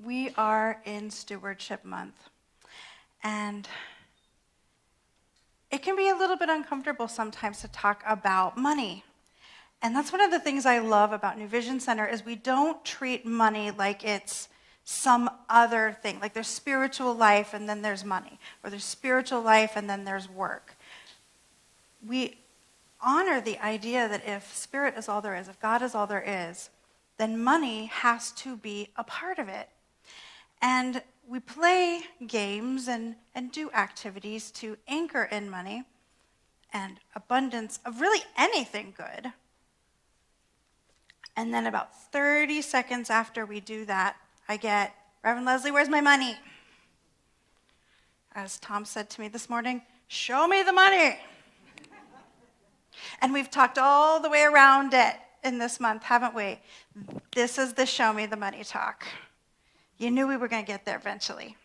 We are in Stewardship Month, and it can be a little bit uncomfortable sometimes to talk about money. And that's one of the things I love about New Vision Center is we don't treat money like it's some other thing. Like there's spiritual life and then there's money, or there's spiritual life and then there's work. We honor the idea that if spirit is all there is, if God is all there is, then money has to be a part of it. And we play games and do activities to anchor in money and abundance of really anything good. And then about 30 seconds after we do that, I get, Reverend Lezli, where's my money? As Tom said to me this morning, show me the money. And we've talked all the way around it in this month, haven't we? This is the show me the money talk. You knew we were going to get there eventually.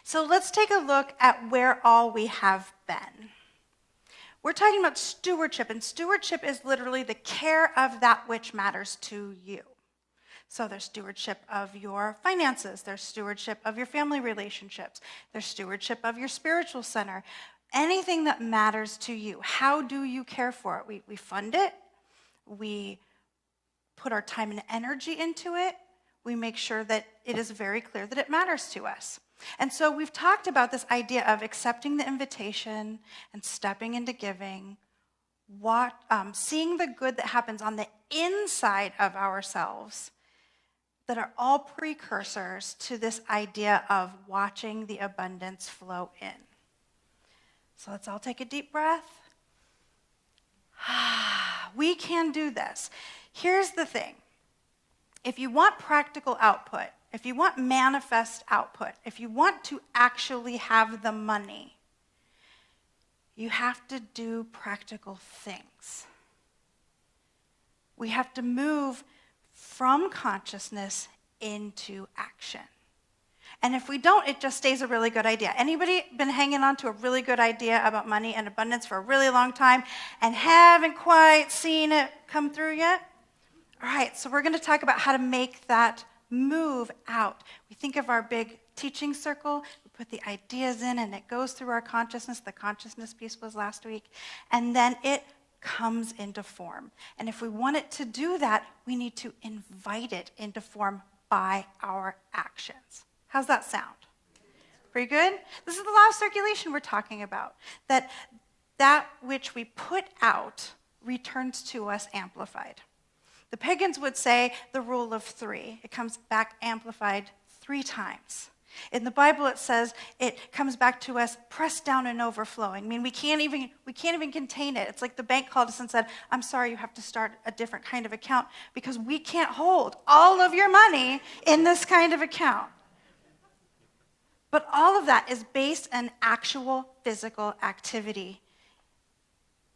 So let's take a look at where all we have been. We're talking about stewardship, and stewardship is literally the care of that which matters to you. So there's stewardship of your finances, there's stewardship of your family relationships, there's stewardship of your spiritual center, anything that matters to you. How do you care for it? We fund it, we put our time and energy into it, we make sure that it is very clear that it matters to us. And so we've talked about this idea of accepting the invitation and stepping into giving, seeing the good that happens on the inside of ourselves that are all precursors to this idea of watching the abundance flow in. So let's all take a deep breath. We can do this. Here's the thing. If you want practical output, if you want manifest output, if you want to actually have the money, you have to do practical things. We have to move from consciousness into action. And if we don't, it just stays a really good idea. Anybody been hanging on to a really good idea about money and abundance for a really long time and haven't quite seen it come through yet? All right, so we're going to talk about how to make that move out. We think of our big teaching circle, we put the ideas in, and it goes through our consciousness. The consciousness piece was last week. And then it comes into form. And if we want it to do that, we need to invite it into form by our actions. How's that sound? Pretty good? This is the law of circulation we're talking about. That which we put out returns to us amplified. The pagans would say the rule of 3. It comes back amplified 3 times. In the Bible, it says it comes back to us pressed down and overflowing. I mean, we can't even contain it. It's like the bank called us and said, I'm sorry, you have to start a different kind of account because we can't hold all of your money in this kind of account. But all of that is based on actual physical activity.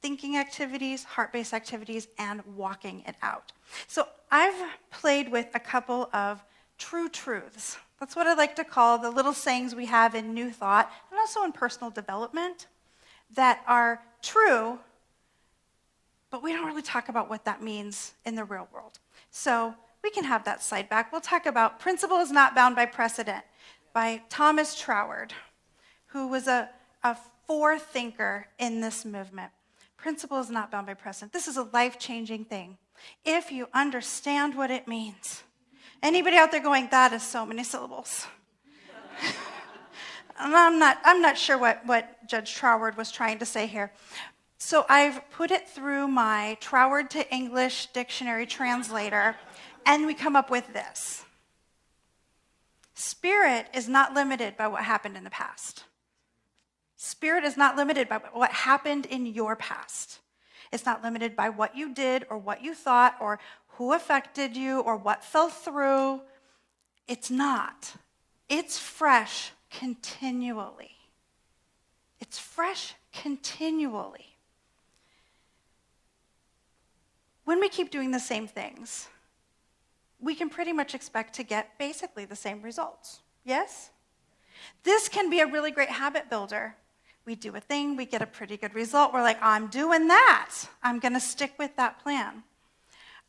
Thinking activities, heart-based activities, and walking it out. So I've played with a couple of true truths. That's what I like to call the little sayings we have in New Thought and also in personal development that are true, but we don't really talk about what that means in the real world. So we can have that slide back. We'll talk about Principle is Not Bound by Precedent by Thomas Troward, who was a forethinker in this movement. Principle is not bound by precedent. This is a life-changing thing. If you understand what it means. Anybody out there going, that is so many syllables? I'm not sure what Judge Troward was trying to say here. So I've put it through my Troward to English dictionary translator, and we come up with this. Spirit is not limited by what happened in the past. Spirit is not limited by what happened in your past. It's not limited by what you did or what you thought or who affected you or what fell through. It's not. It's fresh continually. It's fresh continually. When we keep doing the same things, we can pretty much expect to get basically the same results. Yes? This can be a really great habit builder. We do a thing, we get a pretty good result. We're like, I'm doing that. I'm going to stick with that plan.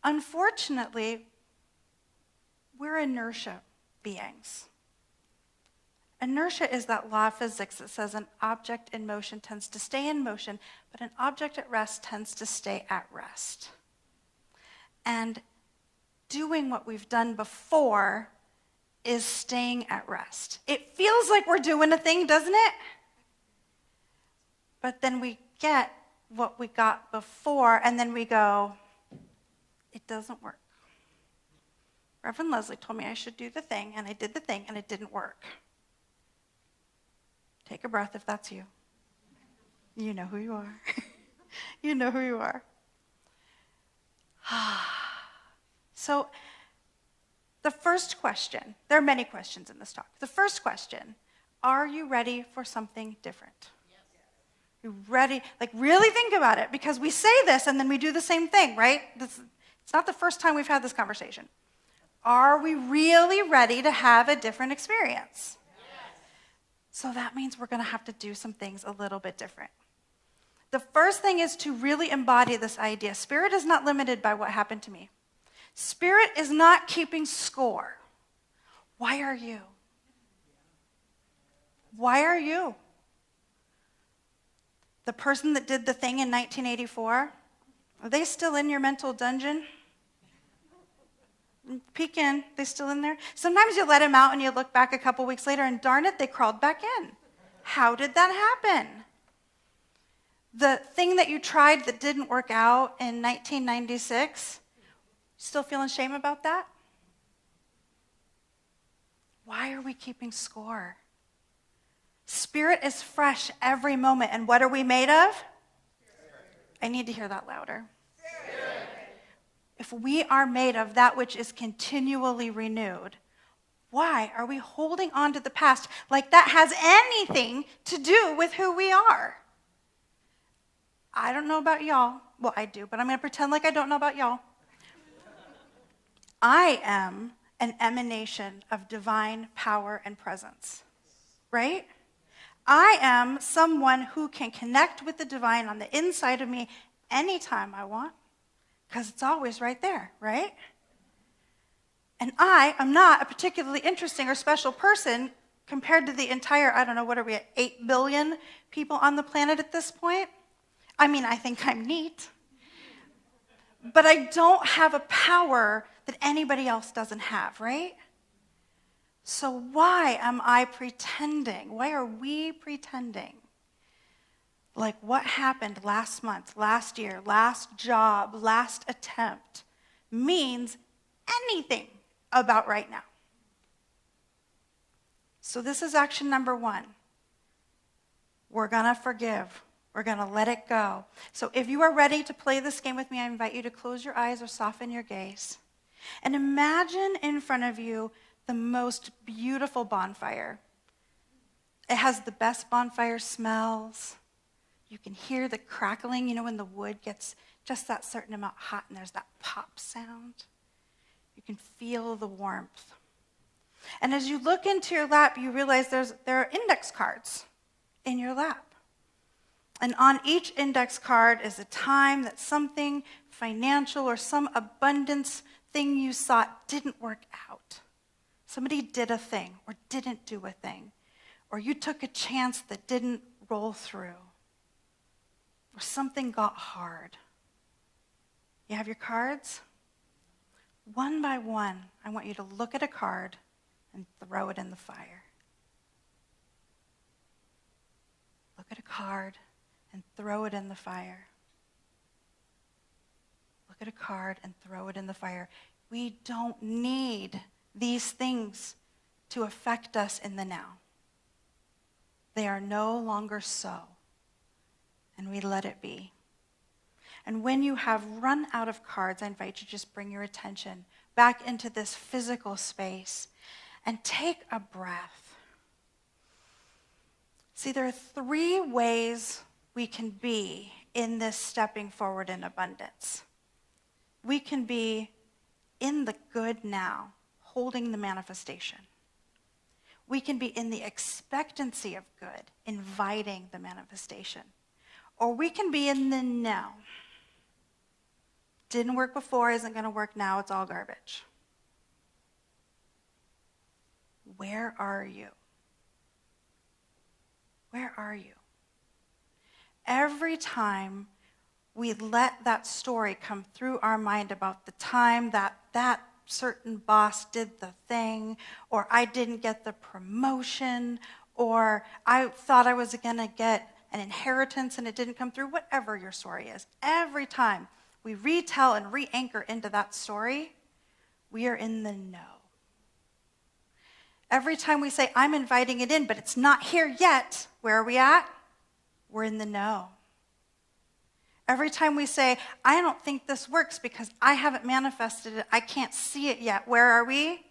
Unfortunately, we're inertia. beings. Inertia is that law of physics that says an object in motion tends to stay in motion, but an object at rest tends to stay at rest. And doing what we've done before is staying at rest. It feels like we're doing a thing, doesn't it? But then we get what we got before, and then we go, it doesn't work. Reverend Lezli told me I should do the thing, and I did the thing, and it didn't work. Take a breath if that's you. You know who you are. You know who you are. So, the first question, there are many questions in this talk. The first question, are you ready for something different? Yes. You ready? Like, really think about it, because we say this and then we do the same thing, right? It's not the first time we've had this conversation. Are we really ready to have a different experience? Yes. So that means we're going to have to do some things a little bit different. The first thing is to really embody this idea. Spirit is not limited by what happened to me. Spirit is not keeping score. Why are you? Why are you? The person that did the thing in 1984, are they still in your mental dungeon? Peek in. They still in there? Sometimes you let them out and you look back a couple weeks later and darn it, they crawled back in. How did that happen? The thing that you tried that didn't work out in 1996, still feeling shame about that? Why are we keeping score? Spirit is fresh every moment. And what are we made of? Spirit. I need to hear that louder. Spirit. If we are made of that which is continually renewed, why are we holding on to the past like that has anything to do with who we are? I don't know about y'all. Well, I do, but I'm going to pretend like I don't know about y'all. I am an emanation of divine power and presence, right? I am someone who can connect with the divine on the inside of me anytime I want, because it's always right there, right? And I am not a particularly interesting or special person compared to the entire, I don't know, what are we at, 8 billion people on the planet at this point? I mean, I think I'm neat. But I don't have a power that anybody else doesn't have, right? So why am I pretending? Why are we pretending? Like what happened last month, last year, last job, last attempt means anything about right now. So this is action number 1. We're going to forgive. We're going to let it go. So if you are ready to play this game with me, I invite you to close your eyes or soften your gaze. And imagine in front of you the most beautiful bonfire. It has the best bonfire smells. You can hear the crackling, you know, when the wood gets just that certain amount hot and there's that pop sound. You can feel the warmth. And as you look into your lap, you realize there are index cards in your lap. And on each index card is a time that something financial or some abundance thing you sought didn't work out. Somebody did a thing or didn't do a thing. Or you took a chance that didn't roll through. Or something got hard. You have your cards? One by one, I want you to look at a card and throw it in the fire. Look at a card and throw it in the fire. Look at a card and throw it in the fire. We don't need these things to affect us in the now. They are no longer so. And we let it be. And when you have run out of cards, I invite you to just bring your attention back into this physical space and take a breath. See, there are 3 ways we can be in this stepping forward in abundance. We can be in the good now, holding the manifestation. We can be in the expectancy of good, inviting the manifestation. Or we can be in the now. Didn't work before, isn't going to work now, it's all garbage. Where are you? Where are you? Every time we let that story come through our mind about the time that that certain boss did the thing, or I didn't get the promotion, or I thought I was going to get an inheritance and it didn't come through, whatever your story is, every time we retell and re-anchor into that story, we are in the know. Every time we say, I'm inviting it in, but it's not here yet, where are we at? We're in the know. Every time we say, I don't think this works because I haven't manifested it, I can't see it yet, where are we?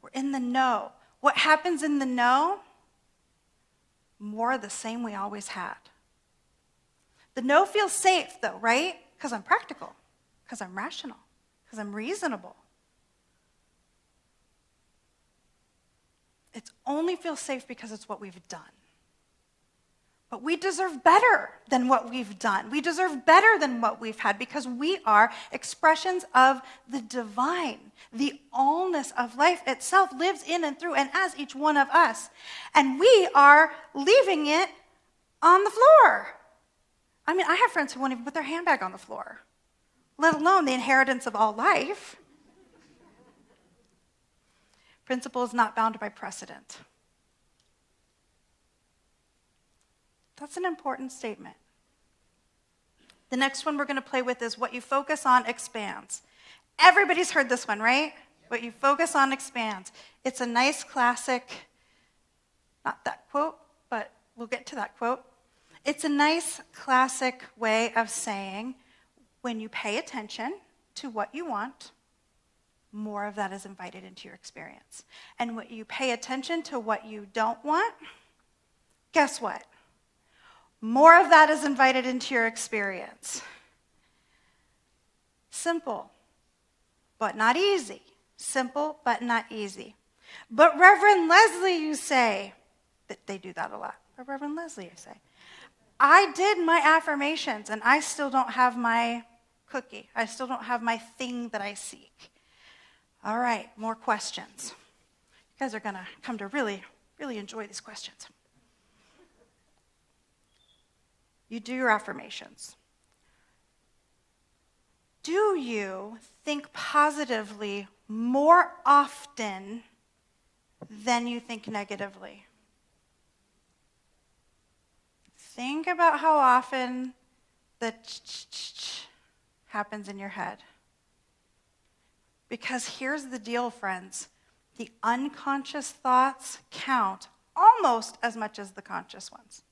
We're in the know. What happens in the know? More of the same we always had. The know feels safe though, right? Because I'm practical, because I'm rational, because I'm reasonable. It only feels safe because it's what we've done. But we deserve better than what we've done. We deserve better than what we've had because we are expressions of the divine. The allness of life itself lives in and through and as each one of us. And we are leaving it on the floor. I mean, I have friends who won't even put their handbag on the floor, let alone the inheritance of all life. Principle is not bound by precedent. That's an important statement. The next one we're going to play with is what you focus on expands. Everybody's heard this one, right? What you focus on expands. It's a nice classic, not that quote, but we'll get to that quote. It's a nice classic way of saying when you pay attention to what you want, more of that is invited into your experience. And when you pay attention to what you don't want, guess what? More of that is invited into your experience. Simple, but not easy. Simple, but not easy. But Reverend Lezli, you say, that they do that a lot. But Reverend Lezli, you say, I did my affirmations and I still don't have my cookie. I still don't have my thing that I seek. All right, more questions. You guys are going to come to really, really enjoy these questions. You do your affirmations. Do you think positively more often than you think negatively? Think about how often the happens in your head. Because here's the deal, friends. The unconscious thoughts count almost as much as the conscious ones.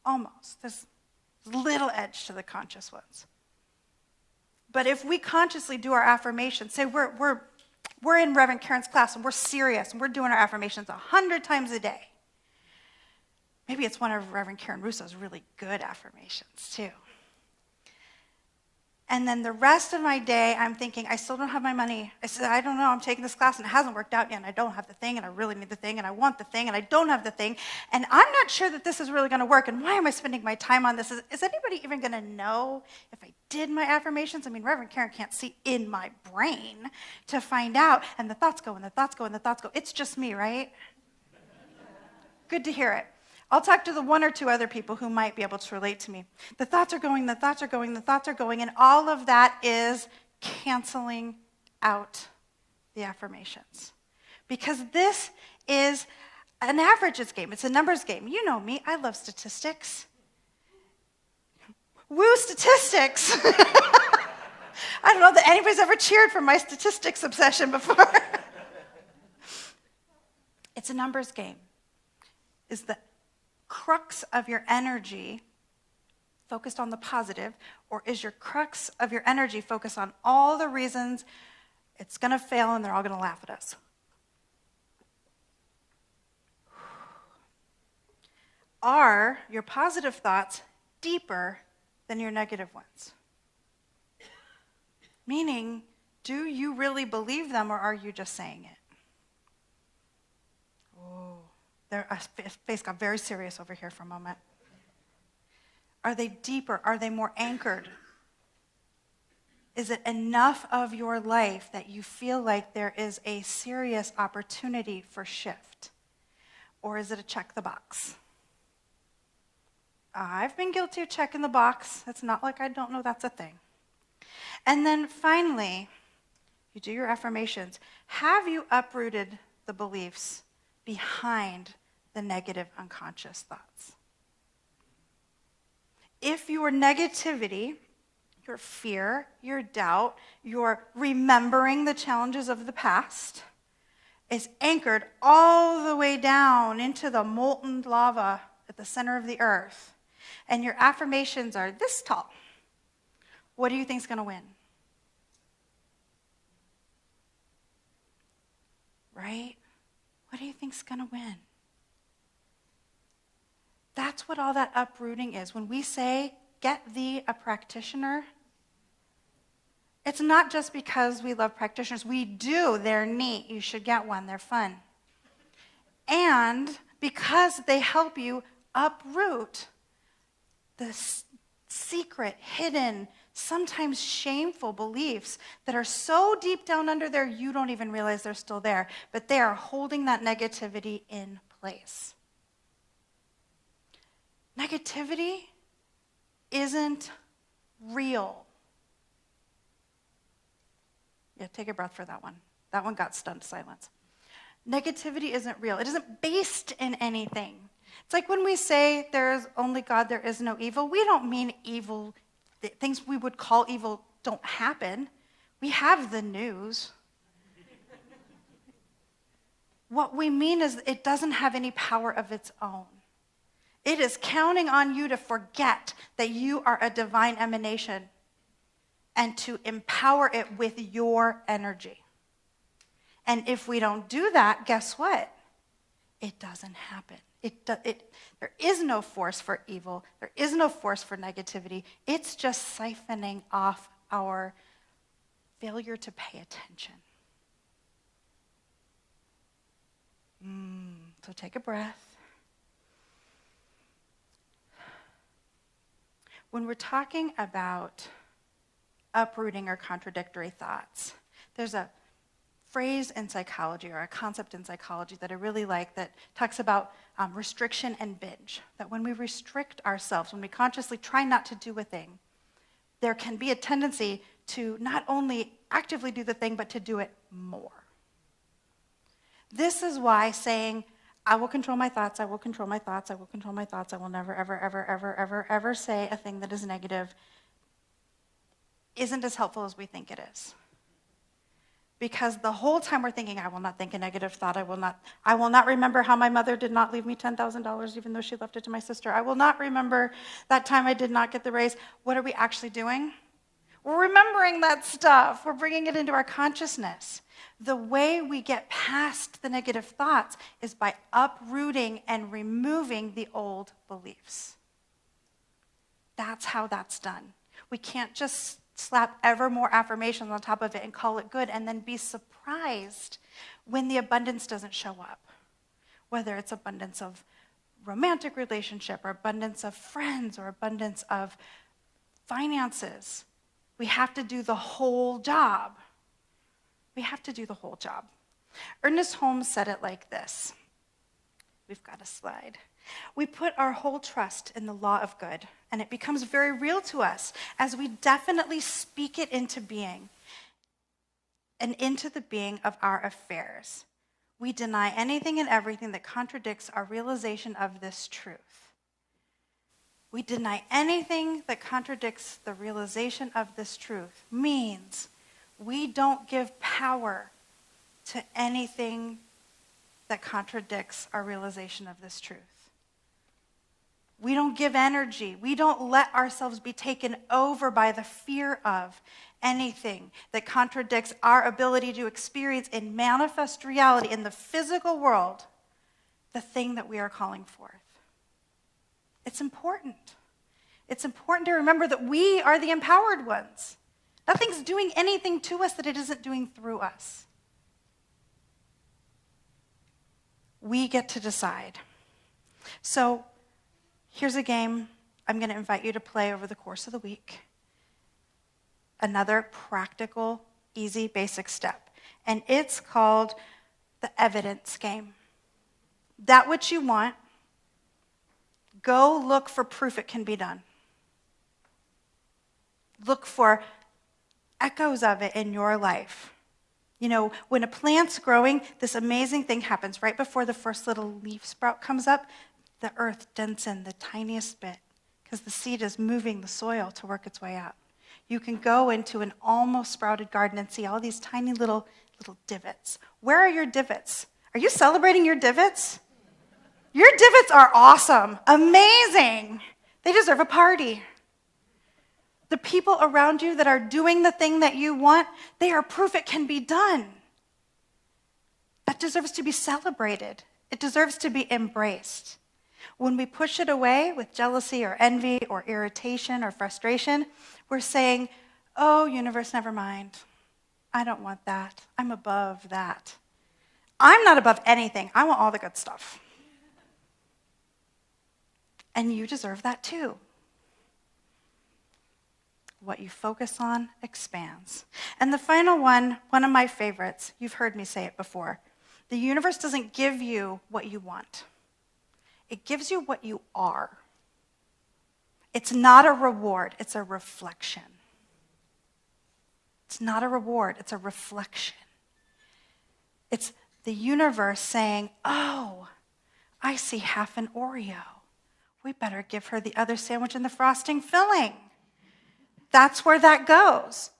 Almost. There's little edge to the conscious ones. But if we consciously do our affirmations, say we're in Reverend Karen's class and we're serious and we're doing our affirmations 100 times a day. Maybe it's one of Reverend Karen Russo's really good affirmations too. And then the rest of my day, I'm thinking, I still don't have my money. I said, I don't know, I'm taking this class and it hasn't worked out yet, and I don't have the thing, and I really need the thing, and I want the thing, and I don't have the thing, and I'm not sure that this is really going to work, and why am I spending my time on this? Is anybody even going to know if I did my affirmations? I mean, Reverend Karen can't see in my brain to find out, and the thoughts go, and the thoughts go, and the thoughts go. It's just me, right? Good to hear it. I'll talk to the one or two other people who might be able to relate to me. The thoughts are going, the thoughts are going, the thoughts are going, and all of that is canceling out the affirmations. Because this is an averages game. It's a numbers game. You know me. I love statistics. Woo, statistics. I don't know that anybody's ever cheered for my statistics obsession before. It's a numbers game. Is the crux of your energy focused on the positive, or is your crux of your energy focused on all the reasons it's going to fail and they're all going to laugh at us? Are your positive thoughts deeper than your negative ones? Meaning, do you really believe them, or are you just saying it? Oh. Their face got very serious over here for a moment. Are they deeper? Are they more anchored? Is it enough of your life that you feel like there is a serious opportunity for shift? Or is it a check the box? I've been guilty of checking the box. It's not like I don't know that's a thing. And then finally, you do your affirmations. Have you uprooted the beliefs behind the negative unconscious thoughts? If your negativity, your fear, your doubt, your remembering the challenges of the past is anchored all the way down into the molten lava at the center of the earth, and your affirmations are this tall, what do you think is going to win? Right? What do you think is going to win? That's what all that uprooting is. When we say, get thee a practitioner, it's not just because we love practitioners. We do. They're neat. You should get one. They're fun. And because they help you uproot the secret, hidden, sometimes shameful beliefs that are so deep down under there you don't even realize they're still there, but they are holding that negativity in place. Negativity isn't real. Yeah, take a breath for that one. That one got stunned silence. Negativity isn't real. It isn't based in anything. It's like when we say there is only God, there is no evil. We don't mean evil. Things we would call evil don't happen. We have the news. What we mean is it doesn't have any power of its own. It is counting on you to forget that you are a divine emanation and to empower it with your energy. And if we don't do that, guess what? It doesn't happen. There is no force for evil. There is no force for negativity. It's just siphoning off our failure to pay attention. So take a breath. When we're talking about uprooting or contradictory thoughts, there's a phrase in psychology or a concept in psychology that I really like that talks about restriction and binge. That when we restrict ourselves, when we consciously try not to do a thing, there can be a tendency to not only actively do the thing, but to do it more. This is why saying, I will control my thoughts, I will control my thoughts, I will control my thoughts, I will never, ever, ever, ever, ever, ever say a thing that is negative isn't as helpful as we think it is. Because the whole time we're thinking, I will not think a negative thought, I will not remember how my mother did not leave me $10,000 even though she left it to my sister. I will not remember that time I did not get the raise. What are we actually doing? We're remembering that stuff. We're bringing it into our consciousness. The way we get past the negative thoughts is by uprooting and removing the old beliefs. That's how that's done. We can't just slap ever more affirmations on top of it and call it good and then be surprised when the abundance doesn't show up. Whether it's abundance of romantic relationship or abundance of friends or abundance of finances. We have to do the whole job. We have to do the whole job. Ernest Holmes said it like this. We've got a slide. We put our whole trust in the law of good, and it becomes very real to us as we definitely speak it into being and into the being of our affairs. We deny anything and everything that contradicts our realization of this truth. We deny anything that contradicts the realization of this truth means we don't give power to anything that contradicts our realization of this truth. We don't give energy. We don't let ourselves be taken over by the fear of anything that contradicts our ability to experience in manifest reality in the physical world the thing that we are calling forth. It's important. It's important to remember that we are the empowered ones. Nothing's doing anything to us that it isn't doing through us. We get to decide. So here's a game I'm going to invite you to play over the course of the week. another practical, easy, basic step. And it's called the evidence game. That which you want, go look for proof it can be done. Look for echoes of it in your life. You know, when a plant's growing, this amazing thing happens. Right before the first little leaf sprout comes up, the earth dents in the tiniest bit because the seed is moving the soil to work its way out. You can go into an almost sprouted garden and see all these tiny little divots. Where are your divots? Are you celebrating your divots? Your divots are awesome, amazing. They deserve a party. The people around you that are doing the thing that you want, they are proof it can be done. That deserves to be celebrated. It deserves to be embraced. When we push it away with jealousy or envy or irritation or frustration, we're saying, oh, universe, never mind. I don't want that. I'm above that. I'm not above anything. I want all the good stuff. And you deserve that too. What you focus on expands. And the final one of my favorites, you've heard me say it before. The universe doesn't give you what you want. It gives you what you are. It's not a reward, it's a reflection. It's not a reward, it's a reflection. It's the universe saying, oh, I see half an Oreo. We better give her the other sandwich and the frosting filling. That's where that goes.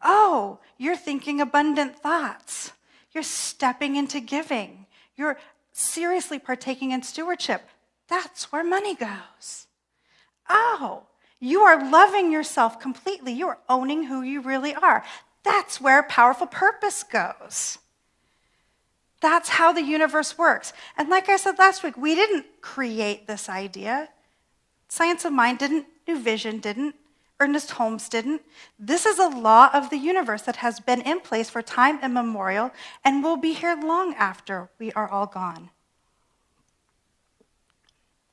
Oh, you're thinking abundant thoughts. You're stepping into giving. You're seriously partaking in stewardship. That's where money goes. Oh, you are loving yourself completely. You are owning who you really are. That's where powerful purpose goes. That's how the universe works. And like I said last week, we didn't create this idea. Science of Mind didn't. New Vision didn't. Ernest Holmes didn't. This is a law of the universe that has been in place for time immemorial and will be here long after we are all gone.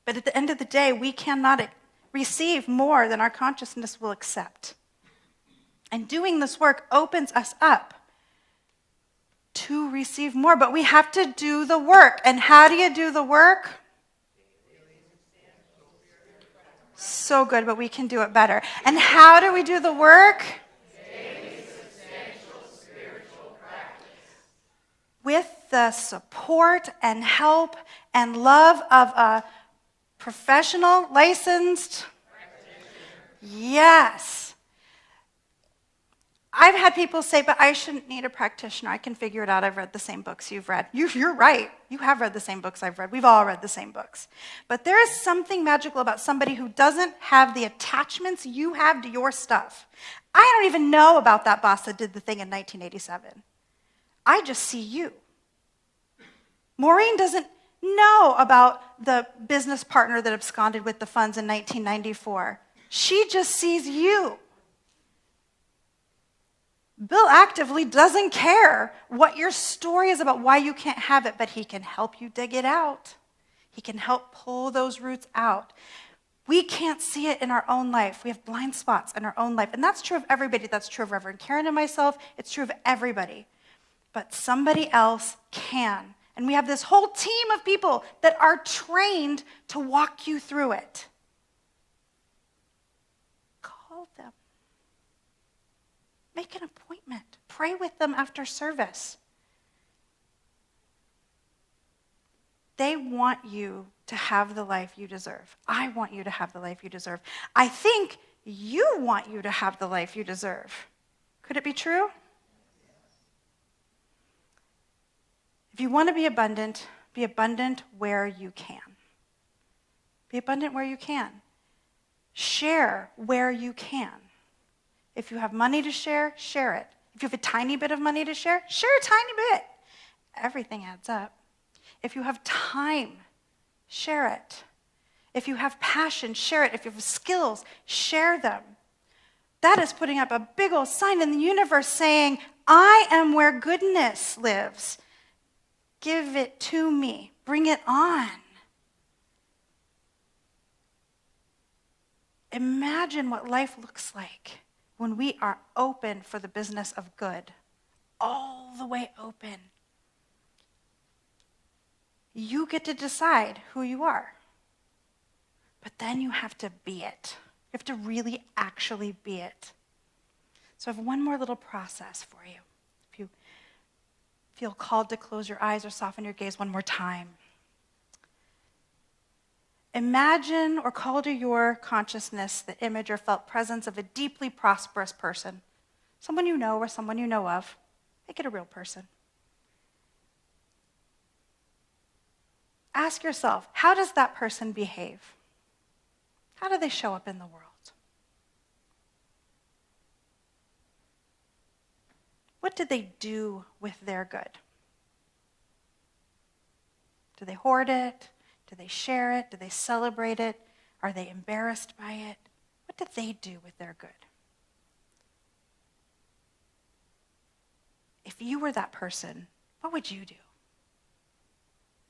But at the end of the day, we cannot receive more than our consciousness will accept. And doing this work opens us up to receive more, but we have to do the work. And how do you do the work? So good, but we can do it better. And how do we do the work? Daily substantial spiritual practice. With the support and help and love of a professional, licensed practitioner. Yes. I've had people say, but I shouldn't need a practitioner. I can figure it out. I've read the same books you've read. You're right. You have read the same books I've read. We've all read the same books. But there is something magical about somebody who doesn't have the attachments you have to your stuff. I don't even know about that boss that did the thing in 1987. I just see you. Maureen doesn't know about the business partner that absconded with the funds in 1994. She just sees you. Bill actively doesn't care what your story is about why you can't have it, but he can help you dig it out. He can help pull those roots out. We can't see it in our own life. We have blind spots in our own life. And that's true of everybody. That's true of Reverend Karen and myself. It's true of everybody. But somebody else can. And we have this whole team of people that are trained to walk you through it. Call them. Make an appointment. Pray with them after service. They want you to have the life you deserve. I want you to have the life you deserve. I think you want you to have the life you deserve. Could it be true? If you want to be abundant where you can. Be abundant where you can. Share where you can. If you have money to share, share it. If you have a tiny bit of money to share, share a tiny bit. Everything adds up. If you have time, share it. If you have passion, share it. If you have skills, share them. That is putting up a big old sign in the universe saying, I am where goodness lives. Give it to me. Bring it on. Imagine what life looks like when we are open for the business of good, all the way open, you get to decide who you are. But then you have to be it. You have to really actually be it. So I have one more little process for you. If you feel called to close your eyes or soften your gaze one more time. Imagine or call to your consciousness the image or felt presence of a deeply prosperous person. Someone you know or someone you know of. Make it a real person. Ask yourself, how does that person behave? How do they show up in the world? What do they do with their good? Do they hoard it? Do they share it? Do they celebrate it? Are they embarrassed by it? What do they do with their good? If you were that person, what would you do?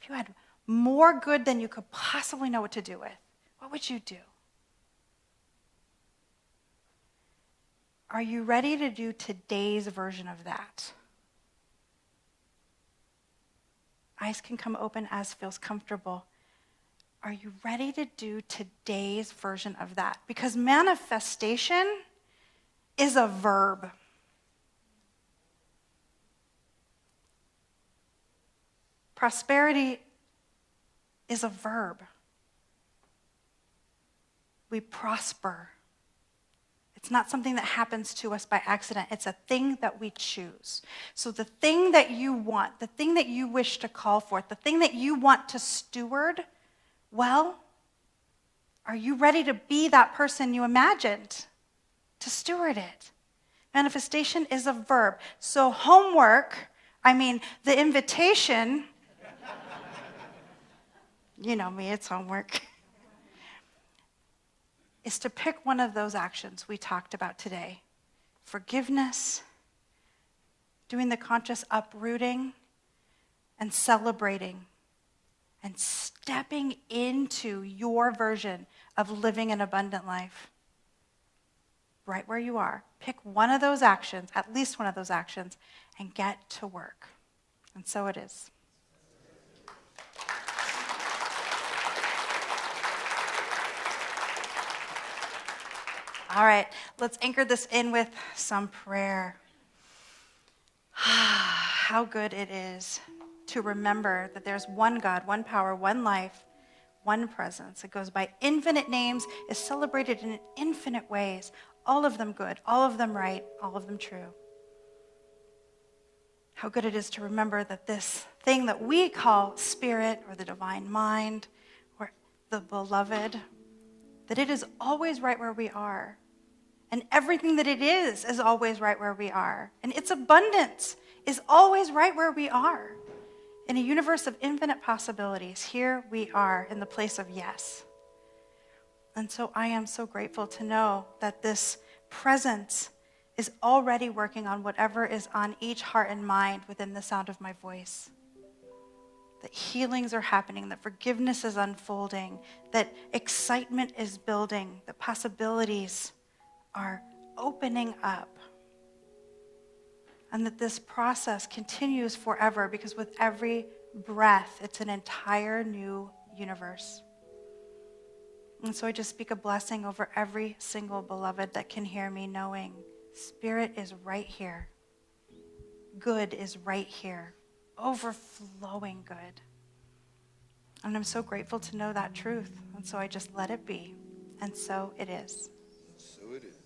If you had more good than you could possibly know what to do with, what would you do? Are you ready to do today's version of that? Eyes can come open as feels comfortable. Are you ready to do today's version of that? Because manifestation is a verb. Prosperity is a verb. We prosper. It's not something that happens to us by accident. It's a thing that we choose. So the thing that you want, the thing that you wish to call forth, the thing that you want to steward, well, are you ready to be that person you imagined to steward it? Manifestation is a verb. So the invitation, you know me, it's homework, is to pick one of those actions we talked about today. Forgiveness, doing the conscious uprooting, and celebrating, and stepping into your version of living an abundant life. Right where you are. Pick one of those actions, at least one of those actions, and get to work. And so it is. All right, let's anchor this in with some prayer. How good it is to remember that there's one God, one power, one life, one presence. It goes by infinite names, is celebrated in infinite ways, all of them good, all of them right, all of them true. How good it is to remember that this thing that we call spirit or the divine mind or the beloved, that it is always right where we are. And everything that it is always right where we are. And its abundance is always right where we are. In a universe of infinite possibilities, here we are in the place of yes. And so I am so grateful to know that this presence is already working on whatever is on each heart and mind within the sound of my voice. That healings are happening, that forgiveness is unfolding, that excitement is building, that possibilities are opening up. And that this process continues forever because with every breath, it's an entire new universe. And so I just speak a blessing over every single beloved that can hear me, knowing Spirit is right here. Good is right here. Overflowing good. And I'm so grateful to know that truth. And so I just let it be. And so it is. So it is.